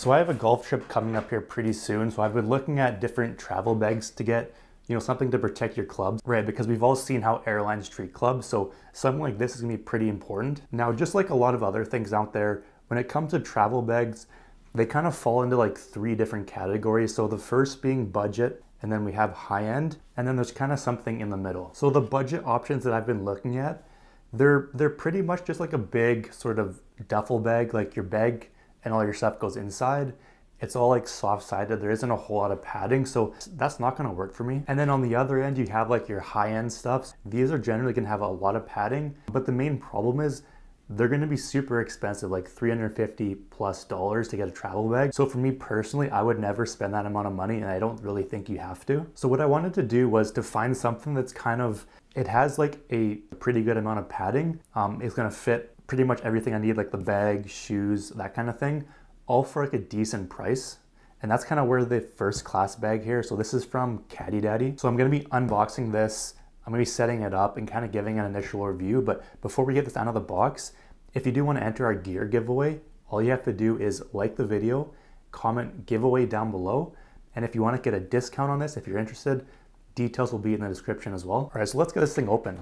So I have a golf trip coming up here pretty soon. So I've been looking at different travel bags to get, something to protect your clubs, right? Because we've all seen how airlines treat clubs. So something like this is gonna be pretty important. Now, just like a lot of other things out there, when it comes to travel bags, they kind of fall into like 3 different categories. So the first being budget, and then we have high end, and then there's kind of something in the middle. So the budget options that I've been looking at, they're pretty much just like a big sort of duffel bag, like your bag and all your stuff goes inside. It's all like soft-sided. There isn't a whole lot of padding, so that's not gonna work for me. And then on the other end, you have like your high-end stuff. These are generally gonna have a lot of padding, but the main problem is they're gonna be super expensive, like $350+ to get a travel bag. So for me personally, I would never spend that amount of money, and I don't really think you have to. So what I wanted to do was to find something that's kind of, it has like a pretty good amount of padding. It's gonna fit pretty much everything I need, like the bag, shoes, that kind of thing, all for like a decent price. And that's kind of where the first class bag here. So this is from CaddyDaddy. So I'm gonna be unboxing this. I'm gonna be setting it up and kind of giving an initial review. But before we get this out of the box, if you do want to enter our gear giveaway, all you have to do is like the video, comment giveaway down below. And if you want to get a discount on this, if you're interested, details will be in the description as well. All right, so let's get this thing open.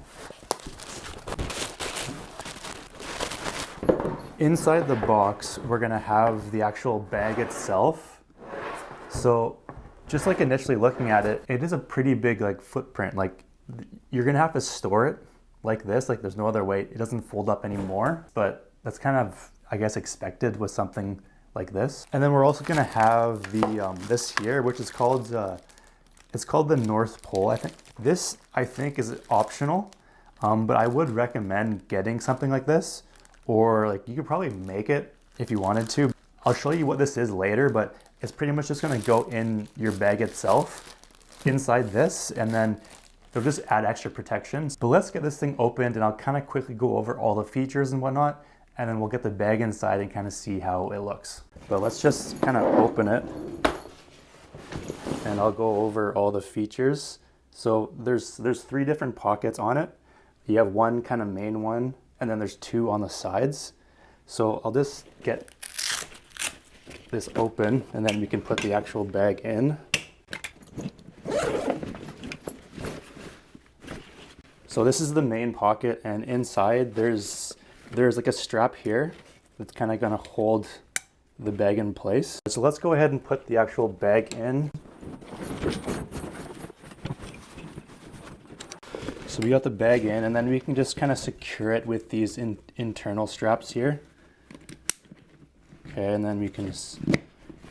Inside the box, we're gonna have the actual bag itself. So just like initially looking at it, it is a pretty big like footprint. Like you're gonna have to store it like this, like there's no other way. It doesn't fold up anymore, but that's kind of, I guess, expected with something like this. And then we're also gonna have the this here, which is called, it's called the North Pole, I think. This, I think, is optional, but I would recommend getting something like this, or like you could probably make it if you wanted to. I'll show you what this is later, but it's pretty much just gonna go in your bag itself, inside this, and then it'll just add extra protection. But let's get this thing opened and I'll kind of quickly go over all the features and whatnot, and then we'll get the bag inside and kind of see how it looks. But let's just kind of open it and I'll go over all the features. So there's 3 different pockets on it. You have one kind of main one, and then there's 2 on the sides. So I'll just get this open and then we can put the actual bag in. So this is the main pocket, and inside there's like a strap here that's kind of gonna hold the bag in place. So let's go ahead and put the actual bag in. So we got the bag in, and then we can just kind of secure it with these internal straps here. Okay, and then we can just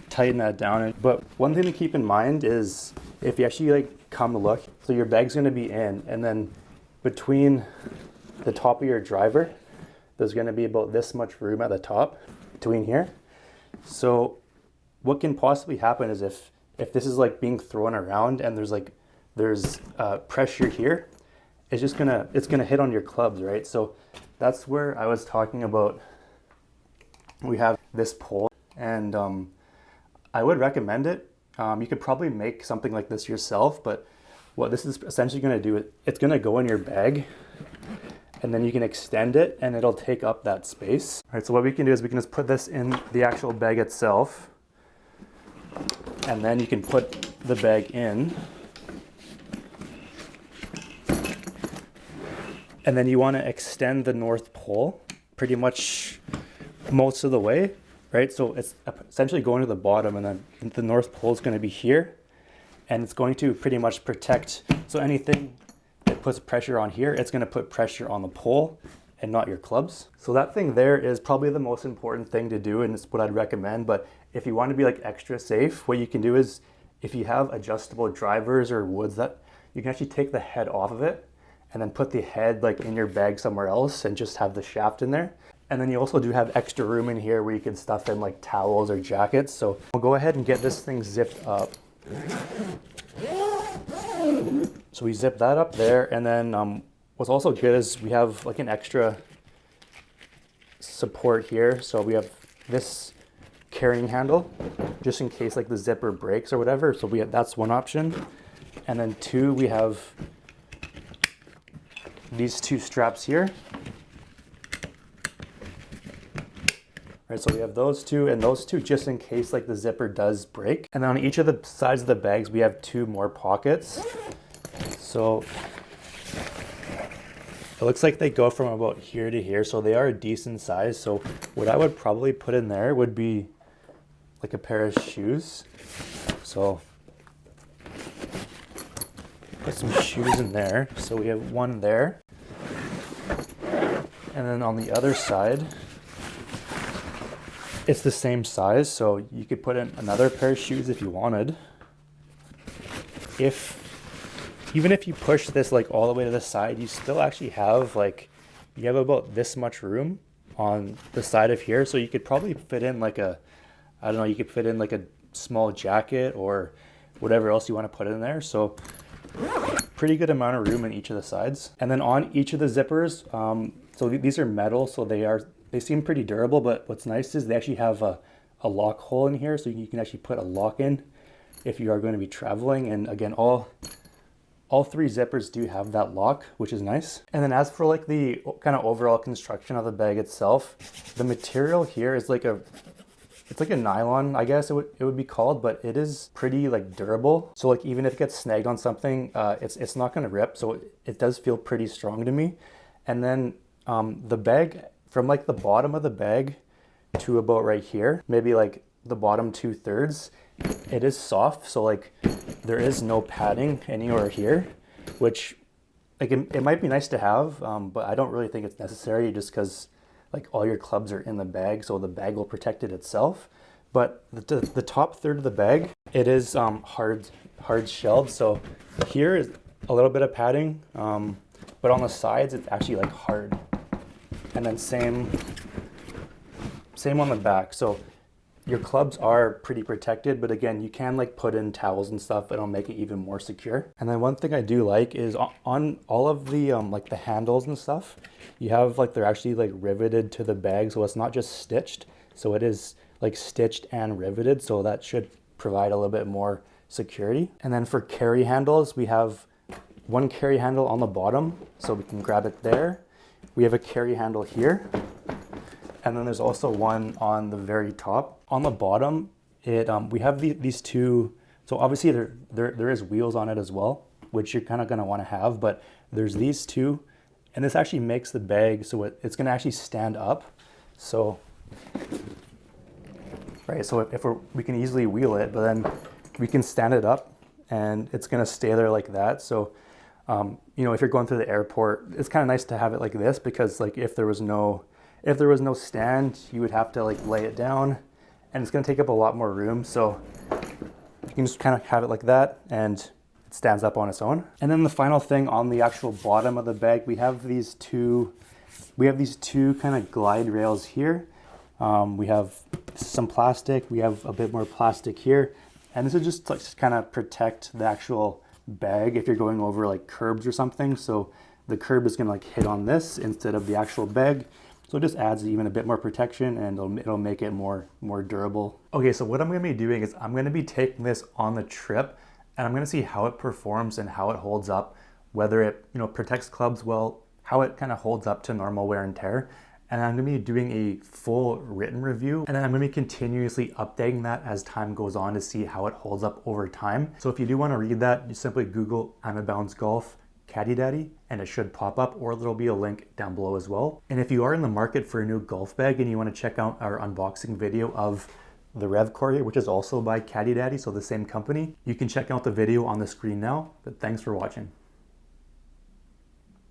tighten that down. But one thing to keep in mind is if you actually like come look, so your bag's gonna be in, and then between the top of your driver, there's gonna be about this much room at the top between here. So what can possibly happen is if this is like being thrown around and there's pressure here, it's gonna hit on your clubs, right? So that's where I was talking about. We have this pole, and I would recommend it. You could probably make something like this yourself, but what this is essentially gonna do, it's gonna go in your bag, and then you can extend it and it'll take up that space. All right, so what we can do is we can just put this in the actual bag itself, and then you can put the bag in. And then you want to extend the North Pole pretty much most of the way, right? So it's essentially going to the bottom, and then the North Pole is going to be here, and it's going to pretty much protect. So anything that puts pressure on here, it's going to put pressure on the pole and not your clubs. So that thing there is probably the most important thing to do, and it's what I'd recommend. But if you want to be like extra safe, what you can do is if you have adjustable drivers or woods, that you can actually take the head off of it and then put the head like in your bag somewhere else and just have the shaft in there. And then you also do have extra room in here where you can stuff in like towels or jackets. So we'll go ahead and get this thing zipped up. So we zip that up there, and then what's also good is we have like an extra support here. So we have this carrying handle just in case like the zipper breaks or whatever. So that's one option. And then 2, we have these 2 straps here. Right, so we have those two and those two just in case like the zipper does break. And then on each of the sides of the bags, we have 2 more pockets. So it looks like they go from about here to here, so they are a decent size. So what I would probably put in there would be like a pair of shoes. So put some shoes in there. So we have one there. And then on the other side, it's the same size, so you could put in another pair of shoes if you wanted. Even if you push this like all the way to the side, you still actually have you have about this much room on the side of here. So you could probably fit in like a, I don't know, you could fit in like a small jacket or whatever else you want to put in there. So pretty good amount of room in each of the sides. And then on each of the zippers, so these are metal, so they seem pretty durable, but what's nice is they actually have a lock hole in here, so you can actually put a lock in if you are going to be traveling. And again, all 3 zippers do have that lock, which is nice. And then as for like the kind of overall construction of the bag itself, the material here is it's like a nylon, I guess it would be called, but it is pretty like durable. So like even if it gets snagged on something, it's not going to rip. So it does feel pretty strong to me. And then the bag, from like the bottom of the bag to about right here, maybe like the bottom 2/3, it is soft. So like there is no padding anywhere here, which like it might be nice to have, but I don't really think it's necessary, just because like all your clubs are in the bag, so the bag will protect it itself. But the top third of the bag, it is hard shelled. So here is a little bit of padding, but on the sides it's actually like hard. And then same on the back. So your clubs are pretty protected, but again, you can like put in towels and stuff. It'll make it even more secure. And then one thing I do like is on all of the like the handles and stuff, you have like they're actually like riveted to the bag, so it's not just stitched. So it is like stitched and riveted, so that should provide a little bit more security. And then for carry handles, we have one carry handle on the bottom, so we can grab it there. We have a carry handle here. And then there's also one on the very top. On the bottom, we have these 2. So obviously there is wheels on it as well, which you're kind of going to want to have. But there's these 2, and this actually makes the bag so it's going to actually stand up. So right, so if we can easily wheel it, but then we can stand it up, and it's going to stay there like that. So you know, if you're going through the airport, it's kind of nice to have it like this, because like if there was no stand, you would have to like lay it down, and it's going to take up a lot more room. So you can just kind of have it like that, and it stands up on its own. And then the final thing on the actual bottom of the bag, we have these two kind of glide rails here. We have some plastic, we have a bit more plastic here, and this is just like kind of protect the actual bag if you're going over like curbs or something. So the curb is going to like hit on this instead of the actual bag. So it just adds even a bit more protection, and it'll make it more durable. Okay, so what I'm going to be doing is I'm going to be taking this on the trip, and I'm going to see how it performs and how it holds up, whether it protects clubs well, how it kind of holds up to normal wear and tear. And I'm going to be doing a full written review, and then I'm going to be continuously updating that as time goes on to see how it holds up over time. So if you do want to read that, you simply Google I'm a Bounce Golf CaddyDaddy, and it should pop up, or there'll be a link down below as well. And if you are in the market for a new golf bag and you want to check out our unboxing video of the Rev Courier, which is also by CaddyDaddy, so the same company, you can check out the video on the screen now. But thanks for watching.